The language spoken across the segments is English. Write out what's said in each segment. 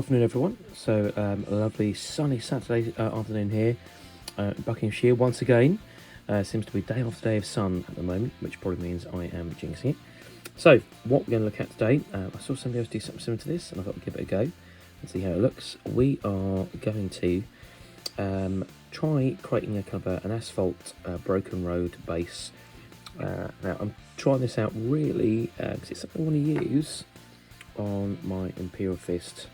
Afternoon everyone. So a lovely sunny Saturday afternoon here in Buckinghamshire once again. Seems to be day after day of sun at the moment, which probably means I am jinxing it. So what we're going to look at today, I saw somebody else do something similar to this and I thought we'd give it a go and see how it looks. We are going to try creating a kind of an asphalt broken road base. Now I'm trying this out really because it's something I want to use on my Imperial Fist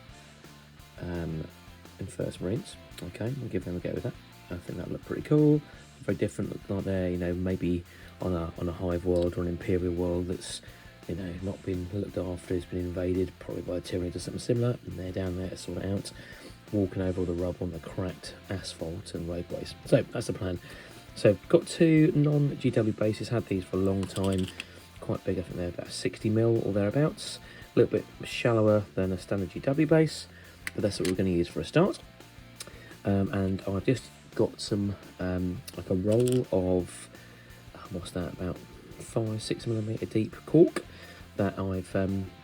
in First Marines. Okay, we'll give them a go with that. I think that looked pretty cool. Very different, look like they're, you know, maybe on a hive world or an Imperial world that's, you know, not been looked after, has been invaded, probably by a Tyranid or something similar, and they're down there to sort it out, walking over all the rubble on the cracked asphalt and roadways. So that's the plan. So got two non-GW bases, had these for a long time, quite big. I think they're about 60mm or thereabouts, a little bit shallower than a standard GW base, but that's what we're going to use for a start. And I've just got some like a roll of what's that, about 5-6mm deep cork that I've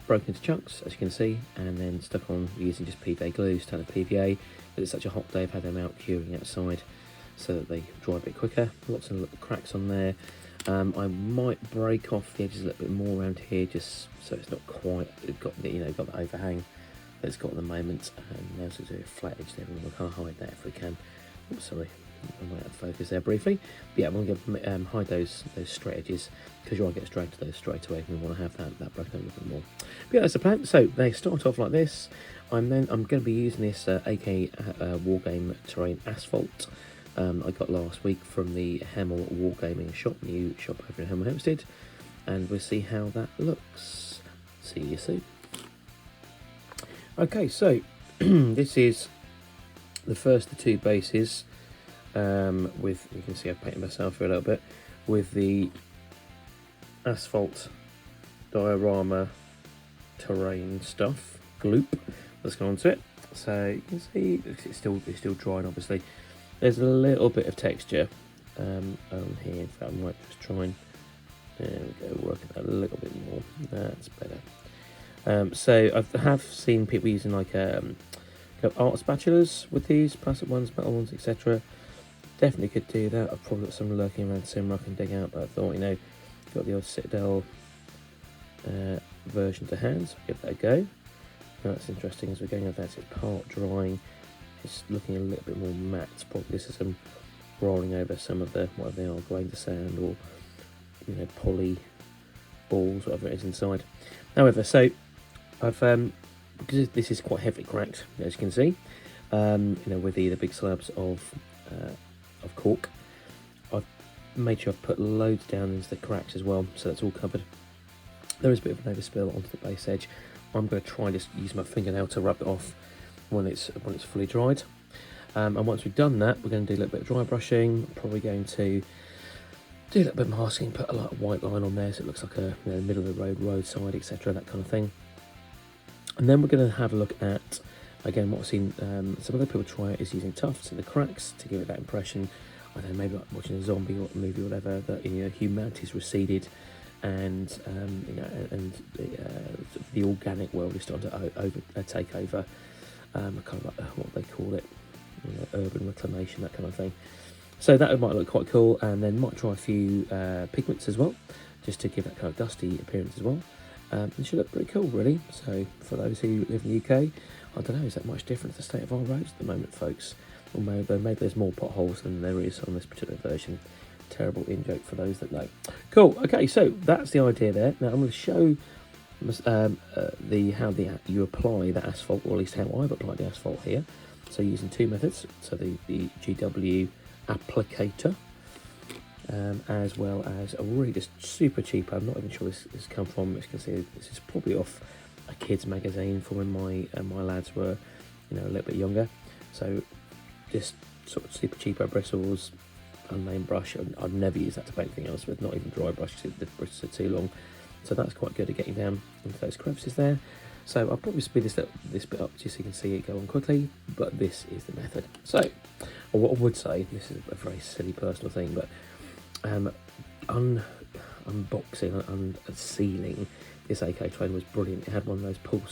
broken into chunks, as you can see, and then stuck on using just PVA glue, standard PVA. But it's such a hot day, I've had them out curing outside so that they dry a bit quicker. Lots of little cracks on there. I might break off the edges a little bit more around here, just so it's not quite got the, you know, got the overhang that it's got at the moment. And also do a flat edge there, we'll kind of hide that if we can. Oops, sorry, I might have to focus there briefly. But yeah, we're going to hide those straight edges, because you want to get straight to those straight away. We want to have that broken a little bit more. But yeah, that's the plan. So they start off like this. I'm going to be using this AK Wargame Terrain Asphalt. I got last week from the Hemel Wargaming shop, new shop over in Hemel Hempstead, and we'll see how that looks. See you soon. Okay, so this is the first of the two bases, with, you can see I've painted myself here a little bit, with the asphalt diorama terrain stuff, gloop, let's go on to it. So you can see it's still drying, obviously. There's a little bit of texture on here. In fact, I might just try and, there we go, work it a little bit more. That's better. So I have seen people using like art spatulas with these, plastic ones, metal ones, etc. Definitely could do that. I've probably got some lurking around somewhere I can dig out, but I thought, you know, got the old Citadel version to hand, so give that a go. That's interesting as we're going over that. It's part drying. It's looking a little bit more matte. Probably this is some rolling over some of the, whatever they are, grains of sand or, you know, poly balls, whatever it is inside. However, so I've because this is quite heavily cracked, as you can see, you know, with the big slabs of cork, I've made sure I've put loads down into the cracks as well, so that's all covered. There is a bit of an overspill onto the base edge. I'm going to try and just use my fingernail to rub it off when it's fully dried. And once we've done that, we're going to do a little bit of dry brushing. Probably going to do a little bit of masking, put a like, white line on there so it looks like a, you know, middle of the road, roadside, etc., that kind of thing. And then we're going to have a look at, again, what I've seen some other people try is using tufts in the cracks to give it that impression. I don't know, maybe like watching a zombie or a movie or whatever, that, you know, humanity's receded, and you know, and the organic world is starting to take over. Kind of like what they call it, you know, urban reclamation, that kind of thing. So that might look quite cool, and then might try a few pigments as well, just to give that kind of dusty appearance as well. It should look pretty cool, really. So for those who live in the UK, I don't know, is that much different to the state of our roads at the moment, folks? Or maybe there's more potholes than there is on this particular version. Terrible in-joke for those that know. Cool, okay, so that's the idea there. Now I'm going to show how you apply the asphalt, or at least how I've applied the asphalt here. So using two methods, so the GW applicator, as well as a really just super cheap, I'm not even sure this come from, as you can see, this is probably off a kids magazine from when my lads were, you know, a little bit younger. So just sort of super cheapo bristles, unnamed brush. I'd never use that to paint anything else with, not even dry brush, because the bristles are too long. So that's quite good at getting down into those crevices there. So I'll probably speed this bit up just so you can see it go on quickly, but this is the method. So what I would say, this is a very silly personal thing, but unboxing and sealing this AK train was brilliant. It had one of those pull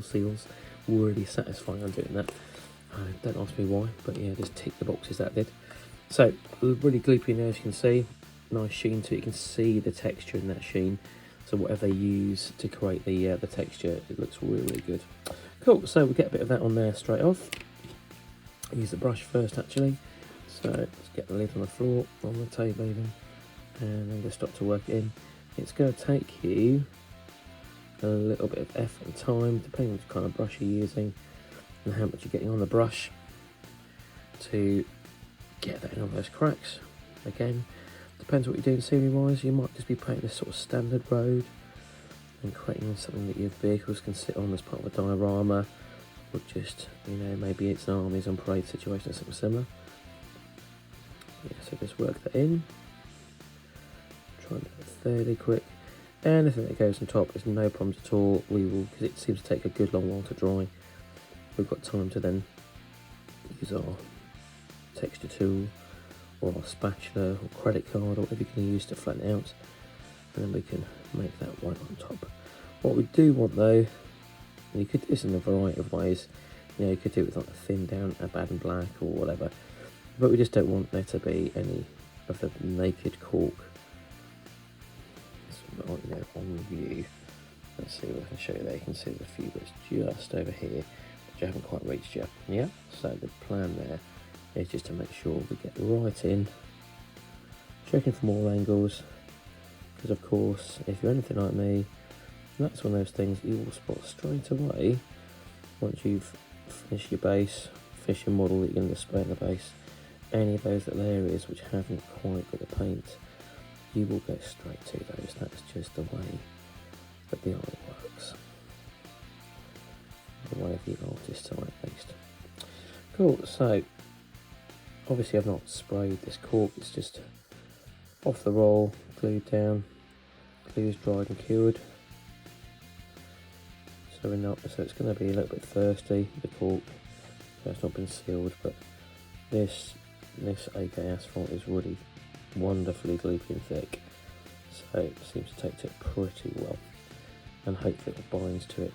seals really satisfying on doing that. Don't ask me why, but yeah, just tick the boxes that did. So really gloopy now, as you can see. Nice sheen to it. You can see the texture in that sheen. So whatever they use to create the texture, it looks really, really good. Cool. So we get a bit of that on there straight off. Use the brush first, actually. So let's get the lid on the floor, on the table even, and then just start to work it in. It's going to take you a little bit of effort and time, depending on the kind of brush you're using and how much you're getting on the brush, to get that in all those cracks. Again, depends what you're doing scenery wise. You might just be painting this sort of standard road and creating something that your vehicles can sit on as part of a diorama, or just, you know, maybe it's an armies on parade situation or something similar. Yeah, so just work that in. Try and do it fairly quick. Anything that goes on top is no problems at all. We will, because it seems to take a good long while to dry. We've got time to then use our texture tool or our spatula or credit card or whatever you can use to flatten it out, and then we can make that white on top. What we do want though, and you could do this in a variety of ways, you know, you could do it with like a thin down, a bad and black or whatever, but we just don't want there to be any of the naked cork, you know, on view. Let's see what I can show you there. You can see there's a few bits just over here which I haven't quite reached yet. Yeah, so the plan there is just to make sure we get right in, checking from all angles, because of course if you're anything like me, that's one of those things you will spot straight away once you've finished your base, finished your model that you're going to display on the base. Any of those little areas which haven't quite got the paint, you will go straight to those. That's just the way that the art works, the way of the artist's eye at least. Cool, so obviously I've not sprayed this cork, it's just off the roll, glued down, glue's dried and cured. So it's going to be a little bit thirsty, the cork, so it's not been sealed, but this AK Asphalt is really wonderfully gloopy and thick, so it seems to take to it pretty well, and hopefully it binds to it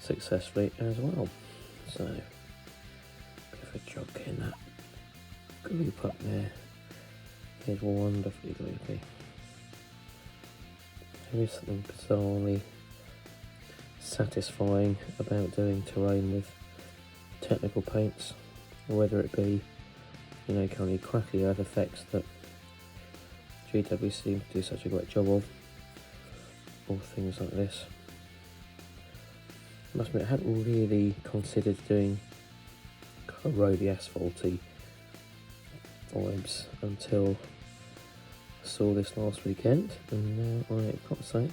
successfully as well. So bit of a job getting that gloop up there. It's wonderfully gloopy. There is something bizarrely satisfying about doing terrain with technical paints, whether it be, you know, kind of crackly earth effects that GW seem to do such a great job of, or things like this. I must admit, I hadn't really considered doing kind of roady asphalty vibes until I saw this last weekend, and now I've got to say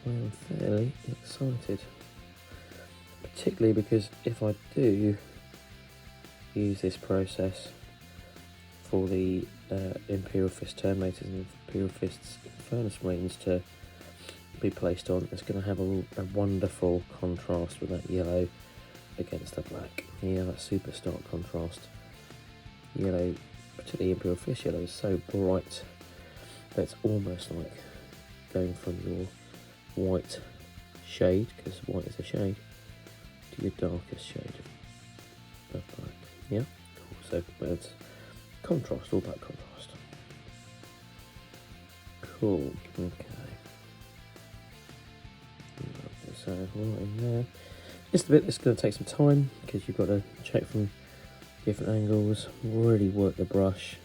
I am fairly excited, particularly because if I do use this process for the Imperial Fist Terminators and Imperial Fist's Furnace Marines to be placed on, it's going to have a wonderful contrast with that yellow against the black. Yeah, that super stark contrast. Yellow, particularly Imperial Fist yellow, is so bright that it's almost like going from your white shade, because white is a shade, to your darkest shade of black. Yeah, cool. So it's contrast, all about contrast. Cool. Okay. So right in there. Just a bit that's going to take some time, because you've got to check from different angles, really work the brush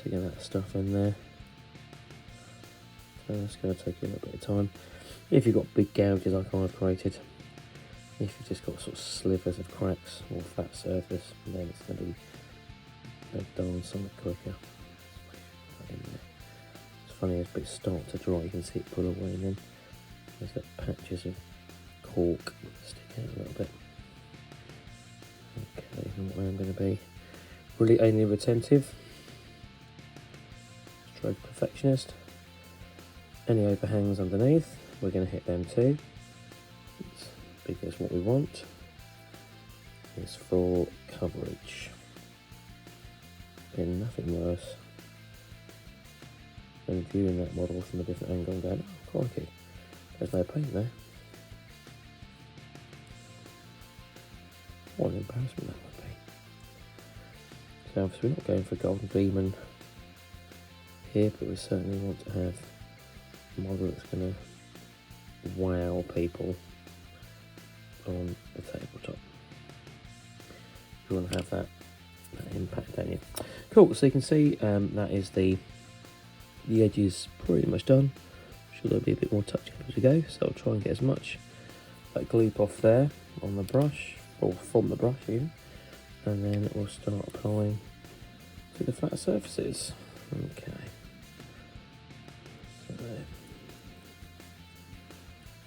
to get that stuff in there. So that's going to take you a little bit of time. If you've got big gouges like I've created, if you've just got sort of slivers of cracks or flat surface, then it's going to be a darn somewhat quicker. It's funny, as bits start to dry, you can see it pull away, and then there's that patches of cork stick out a little bit. Okay, and what I'm going to be really anally retentive, stroke perfectionist. Any overhangs underneath, we're going to hit them too. It's because what we want is full coverage. And nothing worse than viewing that model from a different angle and going, oh crikey, there's no paint there. What an embarrassment that would be. So obviously we're not going for golden demon here, but we certainly want to have a model that's going to wow people on the tabletop. You want to have that impact, don't you? Cool, so you can see that is the edge is pretty much done. Sure, there'll be a bit more touch up as we go, so I'll try and get as much that gloop off there on the brush, or from the brush even, and then we'll start applying to the flat surfaces. Okay. So,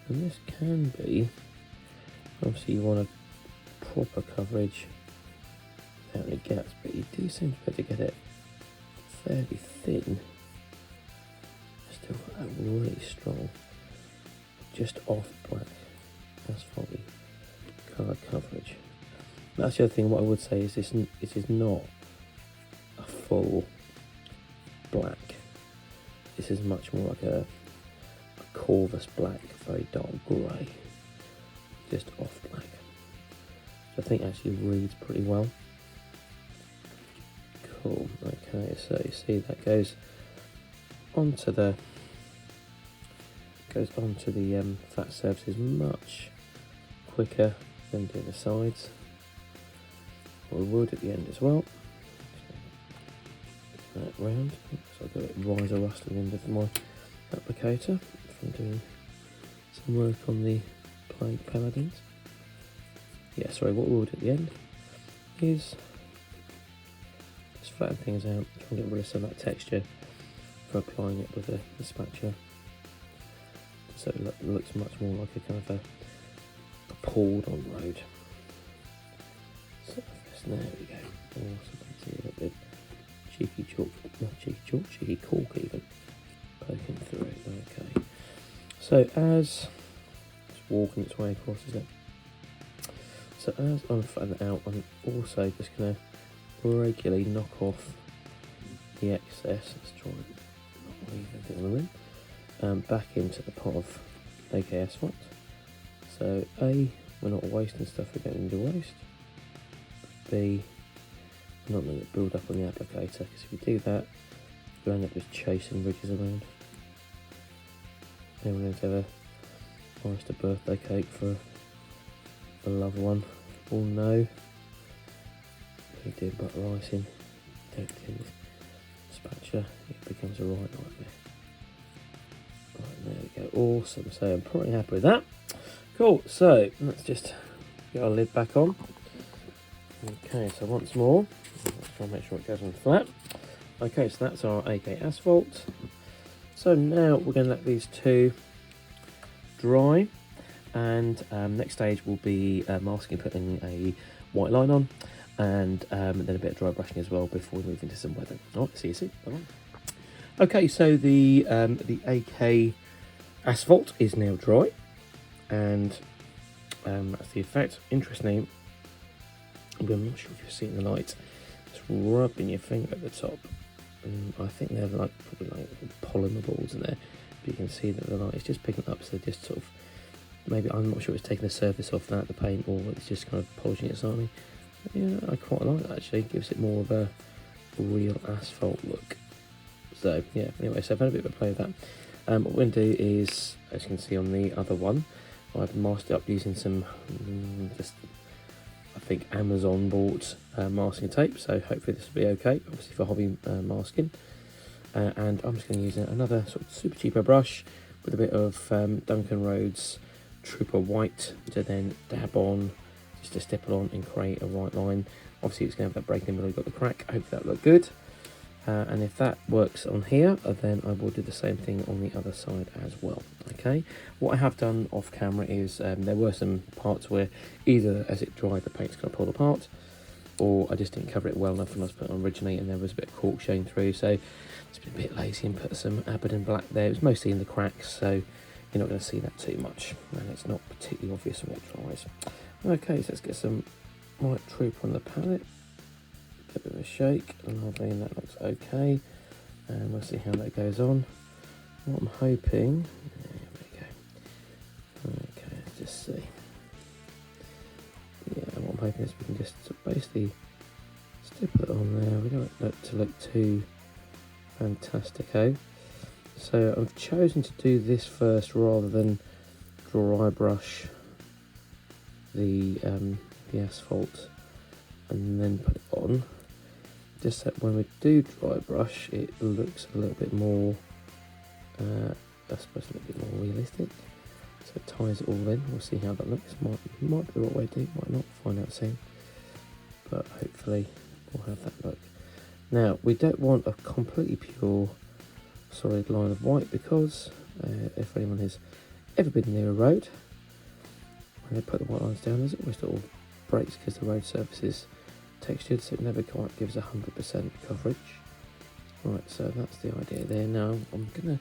and this can be, obviously you want a proper coverage without any gaps, but you do seem to be able to get it fairly thin. Still got that really strong, just off black asphalt colour coverage. That's the other thing. What I would say is this is not a full black. This is much more like a corvus black, very dark grey, just off black. So I think actually reads pretty well. Cool. Okay, so you see that goes onto the flat surfaces much quicker than doing the sides. Or we would at the end as well. That round, so I've got a bit riser rust at the end of my applicator from doing some work on the Plague Paladins. Yeah, sorry, what we would at the end is just flatten things out, try and get rid of some of that texture for applying it with the spatula, so it looks much more like a kind of a poured on road surface. There we go. Awesome. See a little bit cheeky chalk, not cheeky chalk, cheeky cork even poking through it. Okay. So as it's walking its way across, isn't it? So as I'm flattening it out, I'm also just going to regularly knock off the excess. Let's try and not leave anything on the rim. Back into the pot of AK Asphalt. So A, we're not wasting stuff we're getting to waste. B, we're not letting it build up on the applicator, because if you do that, you end up just chasing ridges around. Anyone who's ever iced a birthday cake for a loved one will know when you do butter icing, don't do this spatula, it becomes a right nightmare. Right, there we go, awesome. So I'm pretty happy with that. Cool, so let's just get our lid back on. Okay, so once more, let's try and make sure it goes on flat. Okay, so that's our AK Asphalt. So now we're going to let these two dry, and next stage will be masking, putting a white line on, and then a bit of dry brushing as well before we move into some weathering. Alright, see you soon. Bye-bye. Okay, so the AK Asphalt is now dry, and that's the effect. Interestingly, I'm not sure if you're seeing the light, it's rubbing your finger at the top. I think they're like probably like polymer balls in there, but you can see that the light is just picking up, so just sort of, maybe, I'm not sure it's taking the surface off that, the paint, or it's just kind of polishing it slightly. Yeah, I quite like that actually, it gives it more of a real asphalt look. So yeah, anyway, so I've had a bit of a play with that. What we're going to do is, as you can see on the other one, I've masked it up using some just, I think, Amazon bought masking tape, so hopefully this will be okay, obviously for hobby masking. And I'm just going to use another sort of super cheapo brush with a bit of Duncan Rhodes Trooper White to then dab on, just to stipple on and create a right line. Obviously it's going to have that break in the middle, you've got the crack, hopefully that'll look good. And if that works on here, then I will do the same thing on the other side as well. Okay, what I have done off camera is there were some parts where either as it dried the paint's going to pull apart, or I just didn't cover it well enough when I was putting it on originally, and there was a bit of cork showing through, so it's been a bit lazy and put some Aberdeen black there. It was mostly in the cracks, so you're not going to see that too much, and it's not particularly obvious when it dries. Okay, so let's get some white Trooper on the palette. A bit of a shake, lovely, and that looks okay, and we'll see how that goes on. What I'm hoping, there we go, okay, let's just see, yeah, what I'm hoping is we can just basically stipple it on there. We don't want it to look too fantastico. So I've chosen to do this first rather than dry brush the asphalt and then put it on. Just that when we do dry brush, it looks a little bit more, I suppose a little bit more realistic. So it ties it all in. We'll see how that looks. Might be the right way to do it, might not. Find out soon. But hopefully we'll have that look. Now we don't want a completely pure solid line of white because if anyone has ever been near a road, when they put the white lines down, there's always little breaks because the road surface is textured, so it never quite gives 100% coverage. Right, so that's the idea there. Now I'm gonna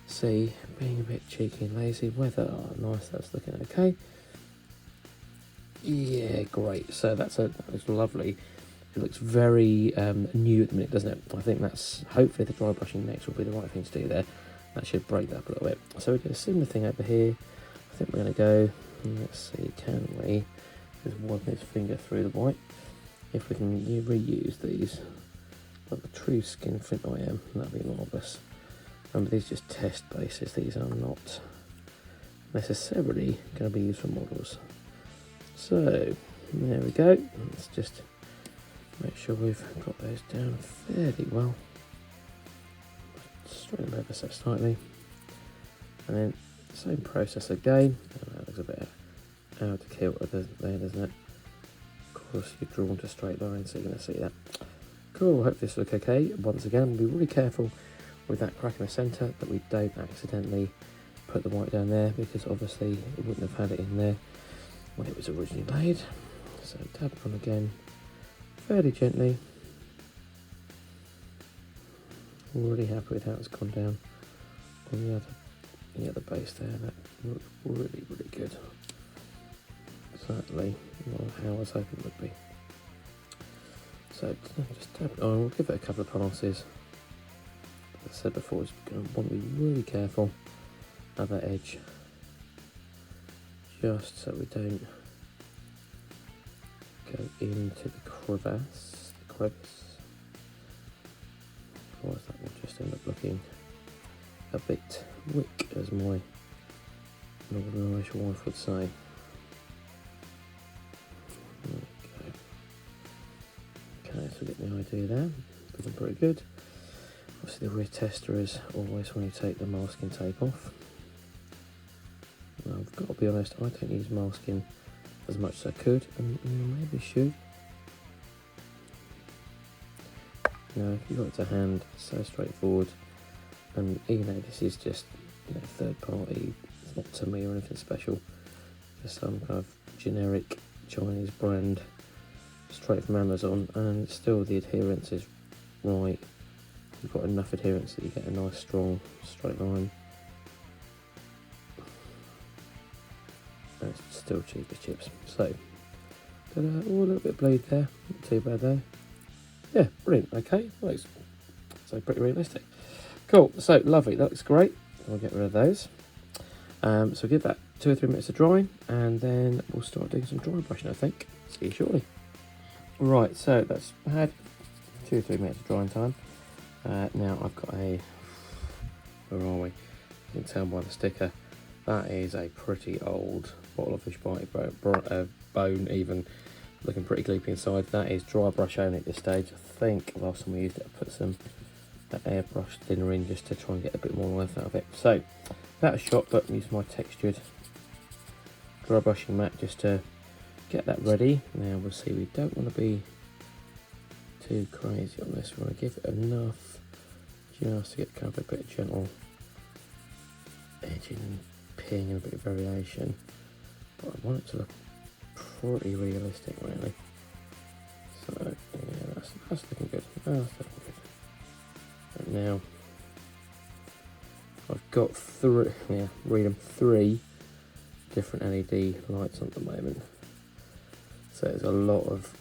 see, being a bit cheeky and lazy, whether nice, that's looking okay. Yeah, great. So that's lovely. It looks very new at the minute, doesn't it? I think that's, hopefully the dry brushing next will be the right thing to do there. That should break that up a little bit. So we're going to similar thing over here. I think we're going to go, let's see, can we just widen this finger through the white? If we can reuse these, like the true skin flint I am, that'd be marvellous. Remember, these are just test bases. These are not necessarily going to be used for models. So there we go. Let's just make sure we've got those down fairly well. Straighten them ever so slightly. And then same process again. That looks a bit out of kilter there, doesn't it? Of course, you're drawn to straight lines, so you're going to see that. Cool, hope this looks okay. Once again, we'll be really careful with that crack in the centre that we don't accidentally put the white down there, because obviously it wouldn't have had it in there when it was originally laid. So tap it on again fairly gently. Really happy with how it's gone down on the other base there. That looks really, really good. Exactly how I was hoping it would be. So just tap it on. We'll give it a couple of passes. As I said before, just going to want to be really careful of that edge, just so we don't go into the crevice. Otherwise that will just end up looking a bit wick, as my Northern Irish wife would say. Okay, so we get the idea there. Looking pretty good. Obviously the rear tester is always when you take the masking tape off. Now, I've got to be honest, I don't use masking as much as I could, and maybe should. If you've got it to hand, it's so straightforward, and this is just third party, it's not to me or anything special, just some kind of generic Chinese brand straight from Amazon, and still the adherence is right. You've got enough adherence that you get a nice strong straight line, and it's still cheap as chips. So got a little bit of bleed there, not too bad there. Yeah, brilliant. Okay, well, so pretty realistic. Cool, so lovely, that looks great. I'll get rid of those. So give that 2 or 3 minutes of drying, and then we'll start doing some dry brushing, I think. See you shortly. Right, so that's had 2 or 3 minutes of drying time. Now I've got where are we? You can tell by the sticker, that is a pretty old bottle of fish bite bone even. Looking pretty gloopy inside. That is dry brush only at this stage. I think last time we used it, I put some airbrush thinner in just to try and get a bit more life out of it. So that shot, but use my textured dry brushing mat just to get that ready. Now we'll see, we don't want to be too crazy on this. We want to give it enough just to get kind of a bit of gentle edging and ping and a bit of variation. But I want it to look pretty realistic, really. So yeah, that's looking good. That's looking good. And now I've got three different LED lights on at the moment. So there's a lot of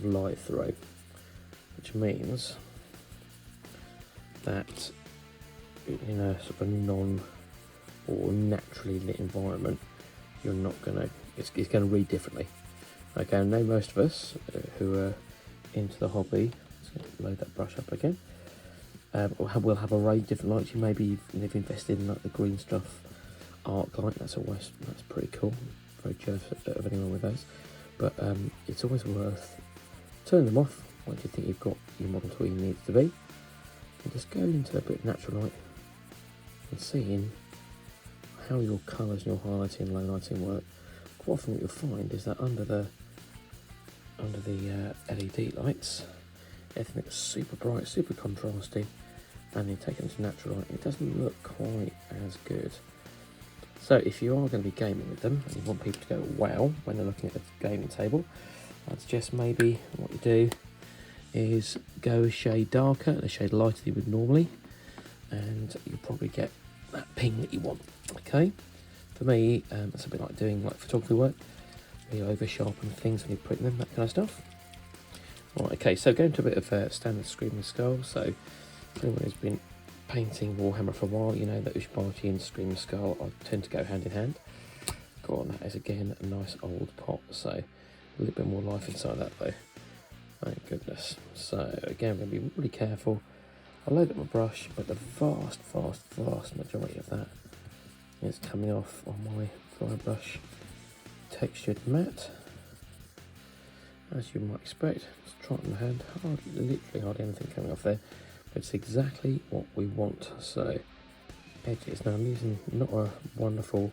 light through, which means that in a sort of non or naturally lit environment, you're not gonna, it's going to read differently. Okay, I know most of us who are into the hobby, let's load that brush up again, we'll have a range of different lights. You maybe they've invested in like the green stuff arc light. That's pretty cool. Very jealous of anyone with those. But it's always worth turning them off once you think you've got your model to where you need it to be, and just go into a bit of natural light and seeing how your colours and your highlighting and low lighting work. Quite often what you'll find is that under the LED lights, everything is super bright, super contrasty, and you take it into natural light, it doesn't look quite as good. So if you are going to be gaming with them and you want people to go wow when they're looking at the gaming table, I'd suggest maybe what you do is go a shade darker and a shade lighter than you would normally, and you'll probably get that ping that you want. Okay, for me, it's a bit like doing like photography work. You over sharpen things when you put them, that kind of stuff. Right, okay, so going to a bit of standard Screaming Skull. So anyone who's been painting Warhammer for a while, you know that Ushbati and Screaming Skull tend to go hand in hand. Got on, that is again a nice old pot, so a little bit more life inside that though. Thank goodness. So again, we're going to be really careful. I load up my brush, but the vast majority of that is coming off on my dry brush textured matte, as you might expect. Just try it in my hand, literally hardly anything coming off there, but it's exactly what we want. So edges, now I'm using not a wonderful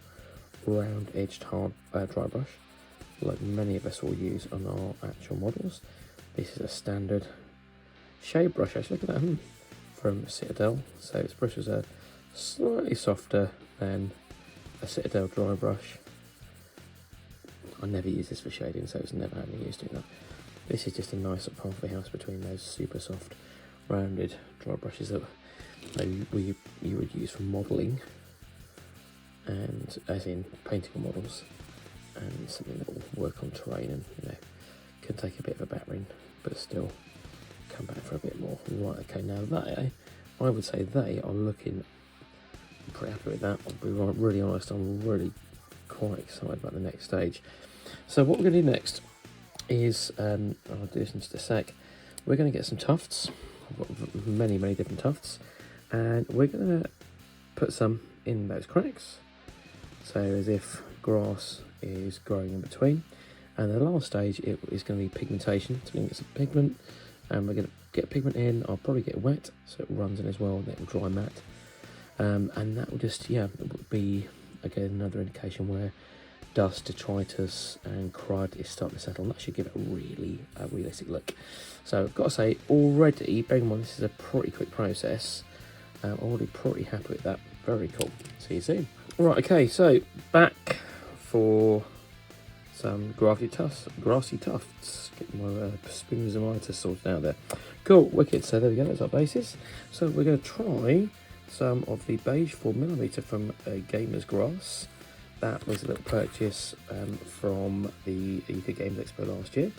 round edged hard dry brush like many of us will use on our actual models. This is a standard shade brush, actually. Look at that, from Citadel. So its brushes are slightly softer than a Citadel dry brush. I never use this for shading, so it's never had any use doing that. This is just a nice halfway house between those super soft rounded dry brushes that you would use for modelling, and as in painting on models, and something that will work on terrain and, you know, can take a bit of a battering but still come back for a bit more. Right, okay, now I would say they are looking pretty happy with that. I'll be really honest, I'm really quite excited about the next stage. So what we're going to do next is, I'll do this in just a sec, we're going to get some tufts. I've got many different tufts, and we're going to put some in those cracks, so as if grass is growing in between. And the last stage is going to be pigmentation. So we're going to get some pigment, and we're going to get pigment in. I'll probably get wet so it runs in as well, and it will dry matte, and that will just, yeah, it will be again another indication where dust, detritus and crud is starting to settle, and that should give it a really realistic look. So I've got to say, already, bearing in mind this is a pretty quick process, I'm already pretty happy with that. Very cool. See you soon. Right, okay, so back for some grassy tufts. Get my spinozomitis sorted out there. Cool, wicked. So there we go, that's our basis. So we're going to try some of the beige 4mm from Gamer's Grass. That was a little purchase from the UK Games Expo last year.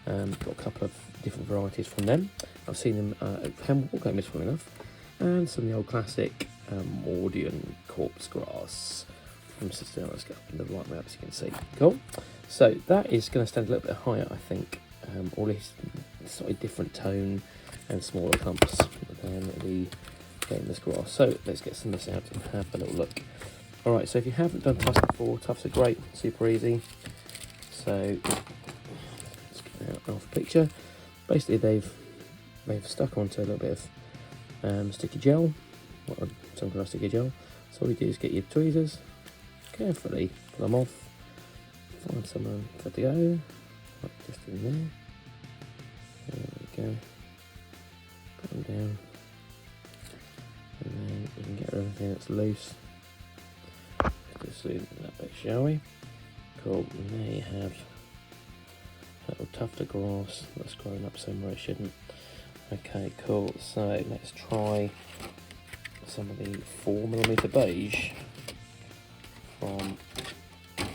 Got a couple of different varieties from them. I've seen them at Hemwall Gamers, funnily enough, and some of the old classic Mordian Corpse Grass from Citadel. Let's go in the right way up so you can see. Cool. So that is going to stand a little bit higher, I think, or at least slightly different tone and smaller clumps than the Gamer's Grass. So let's get some of this out and have a little look. Alright, so if you haven't done tufts before, tufts are great, super easy. So let's get out off the picture. Basically they've stuck onto a little bit of sticky gel, some kind of sticky gel. So all you do is get your tweezers, carefully pull them off, find somewhere for it to go, right, just in there. There we go. Put them down, and then you can get rid of everything that's loose. Just loosen that bit, shall we? Cool. And there you have a little tuft of grass that's grown up somewhere it shouldn't. Okay, cool. So let's try some of the 4mm beige from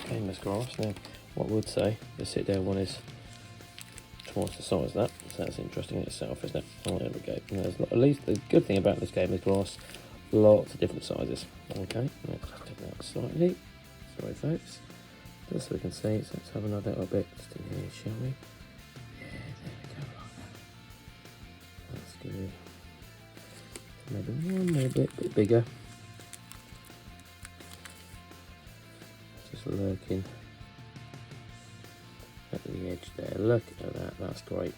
Gamer's Grass. Now, what I would say, the Citadel one is twice the size of that, so that's interesting in itself, isn't it? Oh, there we go. And there's at least the good thing about this Gamer's Grass, lots of different sizes. Okay, let's take that slightly. Sorry, folks. just so we can see. So let's have another little bit just in here, shall we? Yeah, there we go, like that. That's good. Maybe one more bit bigger. Just lurking at the edge there. Look at that, that's great.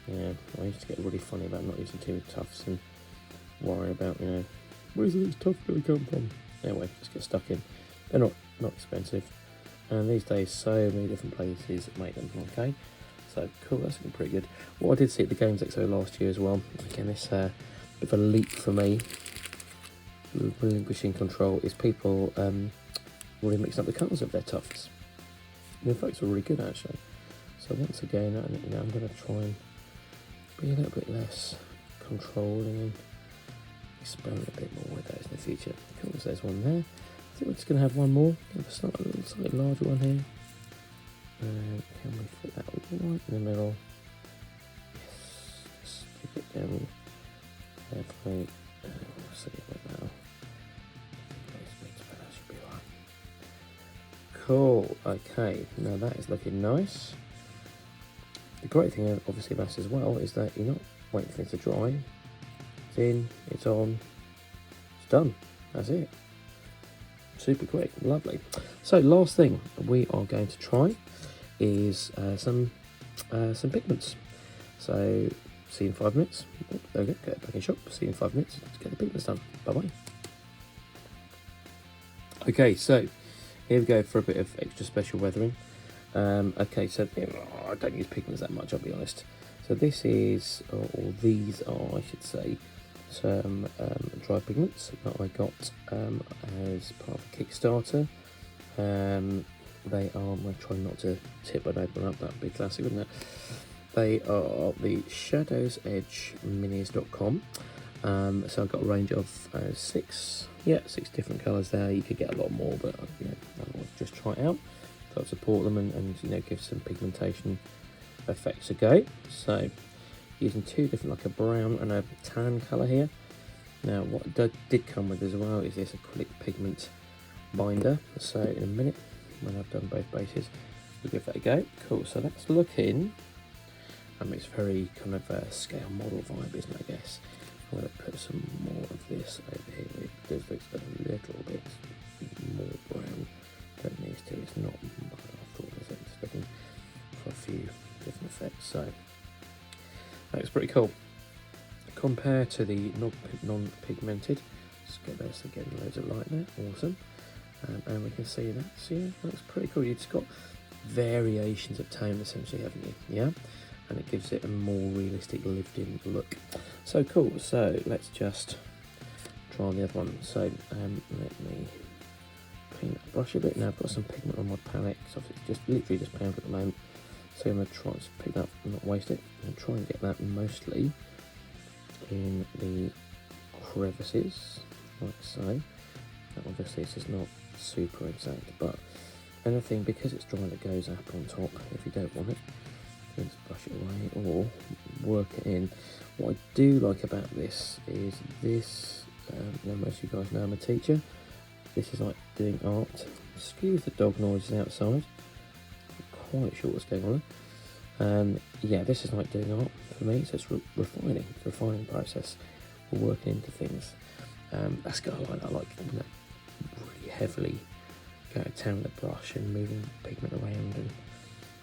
Yeah, I used to get really funny about not using too many tufts and worry about, you know, where's this tuft going to come from? Anyway, just get stuck in. They're not expensive, and these days so many different places make them. Okay, so cool, that's looking pretty good. What I did see at the Games Expo last year as well, again this bit of a leap for me, relinquishing control, is people really mixing up the colours of their tufts. The effects are really good actually. So once again, you know, I'm going to try and be a little bit less controlling and experiment a bit more with those in the future. Cool, so there's one there. I think we're just going to have one more, a slightly larger one here. Can we fit that one right in the middle? Yes, just stick it down carefully. We'll see it now. That should be right. Cool, okay, now that is looking nice. The great thing obviously about this as well is that you're not waiting for it to dry. It's in, it's on, it's done, that's it. Super quick, lovely. So last thing we are going to try is some pigments. So see you in 5 minutes. Oh, there we go, get it back in shop. See you in 5 minutes to get the pigments done. Bye bye. Okay, so here we go for a bit of extra special weathering. Okay, so I don't use pigments that much, I'll be honest. So this is, or these are, I should say, some dry pigments that I got as part of a Kickstarter. They are, I'm going to try not to tip and open up, that would be classic, wouldn't it? They are the Shadows Edge Minis.com. So I've got a range of 6 different colours there. You could get a lot more, but you know, I'll just try it out. So I'll support them and you know, give some pigmentation effects a go. So using 2 different, like a brown and a tan colour here. Now what did come with as well is this acrylic pigment binder. So in a minute, when I've done both bases, we'll give that a go. Cool, so that's looking, it's very kind of a scale model vibe, isn't it, I guess. I'm going to put some more of this over here. It does look a little bit more brown than these two. It's not what I thought, is it? It's looking for a few different effects. So that's pretty cool. Compared to the non-pigmented, just get those again, loads of light there, awesome. And we can see that, so yeah, that's pretty cool. You've just got variations of tone essentially, haven't you? Yeah, and it gives it a more realistic lived-in look. So cool, so let's just try on the other one. So let me clean that brush a bit. Now I've got some pigment on my palette, so it's just literally just powder at the moment. So I'm going to try to pick that up and not waste it, and try and get that mostly in the crevices, like so. Now obviously this is not super exact, but anything, because it's dry, that goes up on top. If you don't want it, you just brush it away or work it in. What I do like about this is this, you know, most of you guys know I'm a teacher. This is like doing art. Excuse the dog noises outside. I'm quite sure what's going on. Yeah, this is like doing art for me, so it's refining. It's a refining process. We're working into things. That's got I like you know, really heavily go to town with a brush and moving pigment around and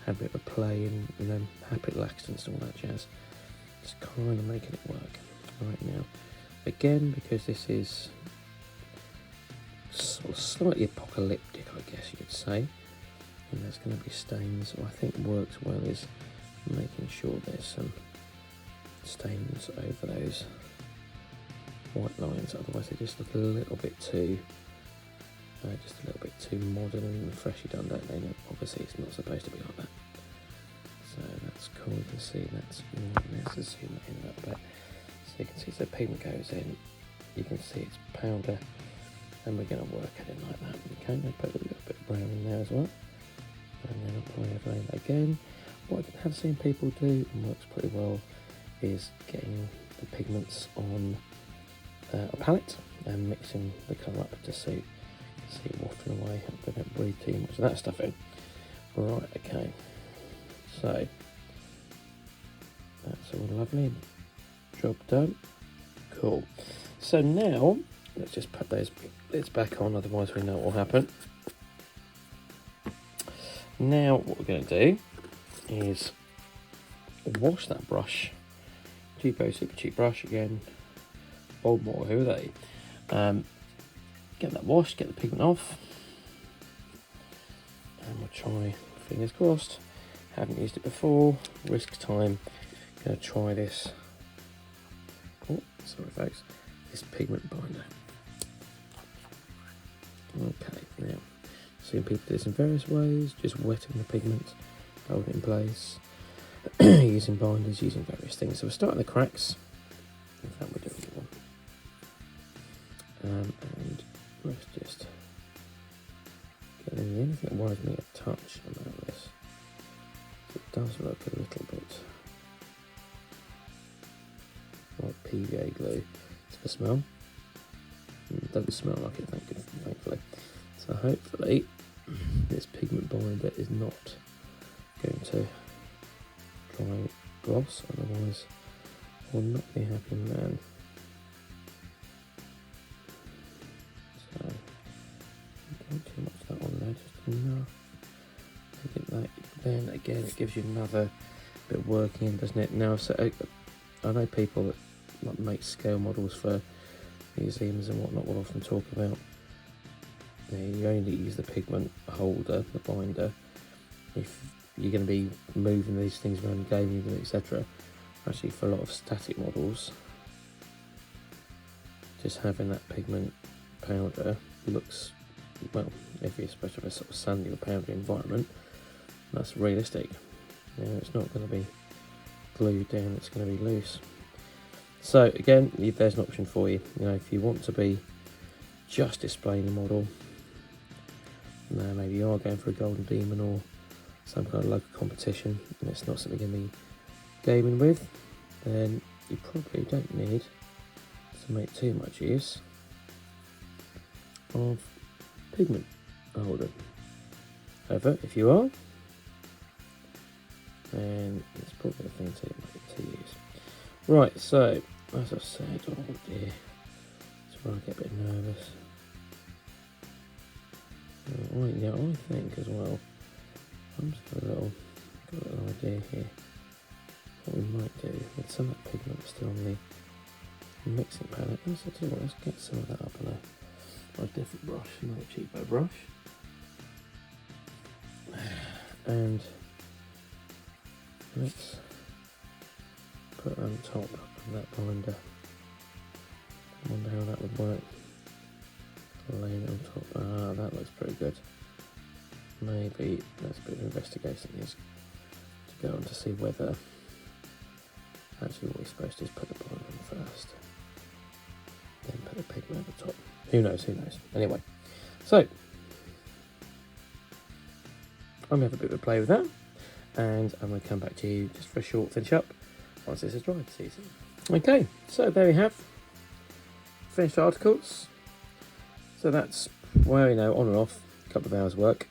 have a bit of a play and you know, happy laxants and all that jazz. Just kind of making it work right now. Again, because this is sort of slightly apocalyptic, I guess you could say, and there's going to be stains. What I think works well is making sure there's some stains over those white lines, otherwise they just look a little bit too modern and freshly done, don't they? No, obviously it's not supposed to be like that. So that's cool. You can see that's let's zoom that in a little bit, so you can see the pigment goes in. You can see it's powder, and we're going to work it in like that. Okay, I'm going to put a little bit of brown in there as well, and then apply overlay that again. What I have seen people do and works pretty well is getting the pigments on a palette and mixing the colour up to suit. See, wafting away, I don't breathe too much of that stuff in. Right, okay. So, that's all lovely. Job done. Cool. So now, let's just put those lids back on, otherwise we know what will happen. Now, what we're going to do is wash that brush. Cheapo, super cheap brush again. Boldmore, who are they? Get that washed, get the pigment off. And we'll try, fingers crossed. Haven't used it before, risk time. Gonna try this. Oh, sorry folks. This pigment binder. Okay, now, seeing people do this in various ways, just wetting the pigment, hold it in place, using binders, using various things. So we're starting the cracks. In fact, we're doing one. And let's just get in the anything that worries me a touch about this. It does look a little bit like PVA glue. It's a smell. It doesn't smell like it, thankfully. So hopefully this pigment binder is not going to dry gloss, otherwise I will not be a happy man. So don't too much of that on there, just enough. I think that then again it gives you another bit of working in, doesn't it? Now, so I know people that like make scale models for museums and whatnot will often talk about you only use the pigment holder, the binder, if you're going to be moving these things around, gaming them, etc. Actually, for a lot of static models, just having that pigment powder looks, well, if you're supposed to have a sort of sandy or powdery environment, that's realistic. You know, it's not going to be glued down, it's going to be loose. So again, there's an option for you. You know, if you want to be just displaying the model, now maybe you are going for a golden demon or some kind of local competition, and it's not something you're going to be gaming with, then you probably don't need to make too much use of pigment holder. However, if you are, then it's probably a thing to use. Right, so as I said, oh dear, that's where I get a bit nervous. Yeah, I think as well, I'm just got a little idea here. What we might do with some of that pigment still on the mixing palette. Let's get some of that up on a different brush, another cheapo brush, and let's put on top of that binder. I wonder how that would work. Laying it on top. Ah, that looks pretty good. Maybe that's a bit of investigation needs to go on to see whether actually what we're supposed to do is put the binder on first, then put the pigment at the top. Who knows? Who knows? Anyway, so I'm going to have a bit of a play with that, and I'm going to come back to you just for a short finish up once this is dried. Okay, so there we have finished articles. So that's, well, you know, on and off, a couple of hours work.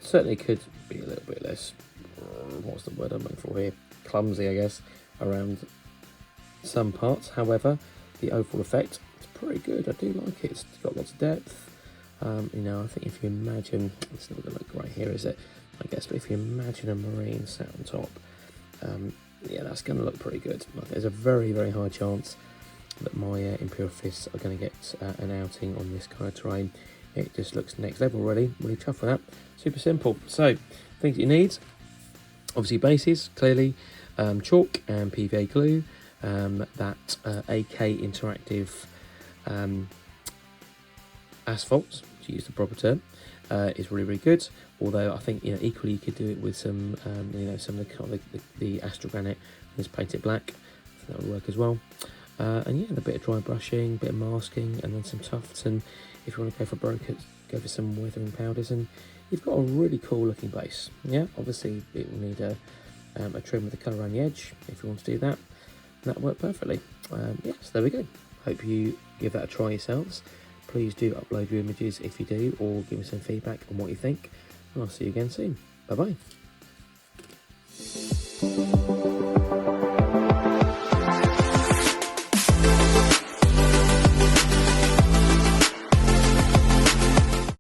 Certainly could be a little bit less, what's the word I'm looking for here, clumsy I guess, around some parts. However, the overall effect is pretty good. I do like it. It's got lots of depth. You know, I think if you imagine, it's not going to look great here, is it? I guess, but if you imagine a marine sat on top, yeah, that's going to look pretty good. There's a very, very high chance that my Imperial fists are going to get an outing on this kind of terrain. It just looks next level, really chuffed with that. Super simple. So, things you need, obviously bases, clearly, chalk and PVA glue, that AK Interactive Asphalt, to use the proper term, is really, really good. Although I think, you know, equally you could do it with some, you know, some of the astrogranite, just paint it black. I think that would work as well. And yeah, a bit of dry brushing, a bit of masking, and then some tufts. And if you want to go for brokers, go for some weathering powders, and you've got a really cool looking base. Yeah, obviously it will need a trim with the colour around the edge if you want to do that. That'll work perfectly. Yeah, so there we go. Hope you give that a try yourselves. Please do upload your images if you do, or give me some feedback on what you think. And I'll see you again soon. Bye bye.